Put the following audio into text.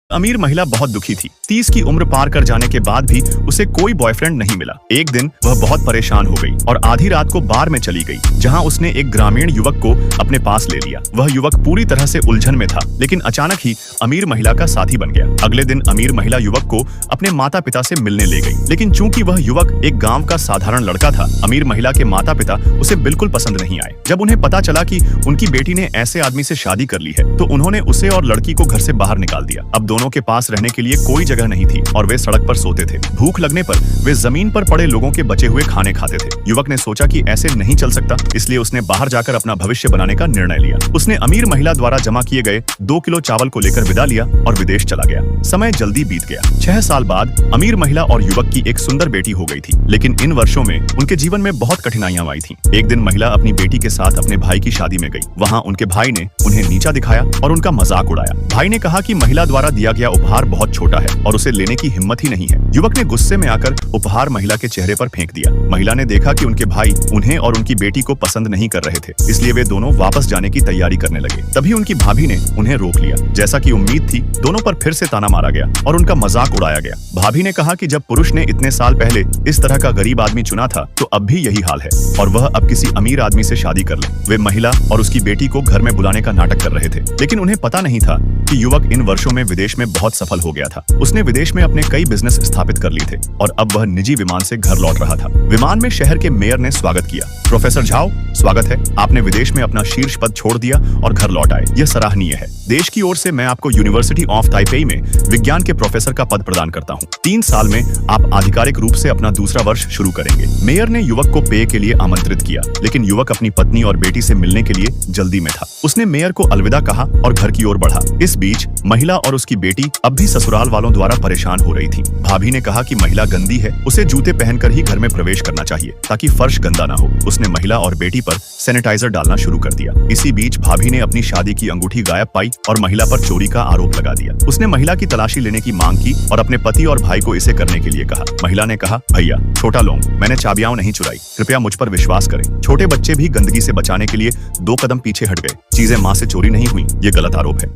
अमीर महिला बहुत दुखी थी। 30 की उम्र पार कर जाने के बाद भी उसे कोई बॉयफ्रेंड नहीं मिला। एक दिन वह बहुत परेशान हो गई और आधी रात को बार में चली गई, जहां उसने एक ग्रामीण युवक को अपने पास ले लिया। वह युवक पूरी तरह से उलझन में था, लेकिन अचानक ही अमीर महिला का साथी बन गया। अगले दिन अमीर महिला युवक को अपने माता पिता से मिलने ले गई, लेकिन चूंकि वह युवक एक गाँव का साधारण लड़का था, अमीर महिला के माता पिता उसे बिल्कुल पसंद नहीं आए। जब उन्हें पता चला कि उनकी बेटी ने ऐसे आदमी से शादी कर ली है, तो उन्होंने उसे और लड़की को घर से बाहर निकाल दिया। अब दोनों के पास रहने के लिए कोई जगह नहीं थी और वे सड़क पर सोते थे। भूख लगने पर वे जमीन पर पड़े लोगों के बचे हुए खाने खाते थे। युवक ने सोचा कि ऐसे नहीं चल सकता, इसलिए उसने बाहर जाकर अपना भविष्य बनाने का निर्णय लिया। उसने अमीर महिला द्वारा जमा किए गए 2 किलो चावल को लेकर विदा लिया और विदेश चला गया। समय जल्दी बीत गया। 6 साल बाद अमीर महिला और युवक की एक सुंदर बेटी हो गई थी, लेकिन इन वर्षों में उनके जीवन में बहुत कठिनाइयां आई थीं। एक दिन महिला अपनी बेटी के साथ अपने भाई की शादी में गई। वहां उनके भाई ने उन्हें नीचा दिखाया और उनका मजाक उड़ाया। भाई ने कहा कि महिला द्वारा दिया गया उपहार बहुत छोटा है और उसे लेने की हिम्मत ही नहीं है। युवक ने गुस्से में आकर उपहार महिला के चेहरे पर फेंक दिया। महिला ने देखा कि उनके भाई उन्हें और उनकी बेटी को पसंद नहीं कर रहे थे, इसलिए वे दोनों वापस जाने की तैयारी करने लगे। तभी उनकी भाभी ने उन्हें रोक लिया। जैसा कि उम्मीद थी, दोनों पर फिर से ताना मारा गया और उनका मजाक उड़ाया गया। भाभी ने कहा कि जब पुरुष ने इतने साल पहले इस तरह का गरीब आदमी चुना था, तो अब भी यही हाल है और वह अब किसी अमीर आदमी से शादी कर ले। वे महिला और उसकी बेटी को घर में बुलाने का नाटक कर रहे थे, लेकिन उन्हें पता नहीं था कि युवक इन वर्षों में विदेश में बहुत सफल हो गया था। उसने विदेश में अपने कई बिजनेस स्थापित कर लिए थे और अब वह निजी विमान से घर लौट रहा था। विमान में शहर के मेयर ने स्वागत किया। प्रोफेसर झाओ, स्वागत है। आपने विदेश में अपना शीर्ष पद छोड़ दिया और घर लौट आए। यह सराहनीय है। देश की ओर से मैं आपको यूनिवर्सिटी ऑफ ताइपेई में विज्ञान के प्रोफेसर का पद प्रदान करता हूँ। 3 साल में आप आधिकारिक रूप से अपना दूसरा वर्ष शुरू करेंगे। मेयर ने युवक को पेय के लिए आमंत्रित किया, लेकिन युवक अपनी पत्नी और बेटी से मिलने के लिए जल्दी में था। उसने मेयर को अलविदा कहा और घर की ओर बढ़ा। इस बीच महिला और उसकी बेटी अब भी ससुराल वालों द्वारा परेशान हो रही थी। भाभी ने कहा कि महिला गंदी है, उसे जूते पहनकर ही घर में प्रवेश करना चाहिए ताकि फर्श गंदा ना हो। उसने महिला और बेटी पर सैनिटाइजर डालना शुरू कर दिया। इसी बीच भाभी ने अपनी शादी की अंगूठी गायब पाई और महिला पर चोरी का आरोप लगा दिया। उसने महिला की तलाशी लेने की मांग की और अपने पति और भाई को इसे करने के लिए कहा। महिला ने कहा, भैया छोटा लोग, मैंने चाबियां नहीं चुराई, कृपया मुझ पर विश्वास करें। छोटे बच्चे भी गंदगी से बचाने के लिए 2 कदम पीछे हट गए। चीजें माँ से चोरी नहीं हुई, ये गलत आरोप है।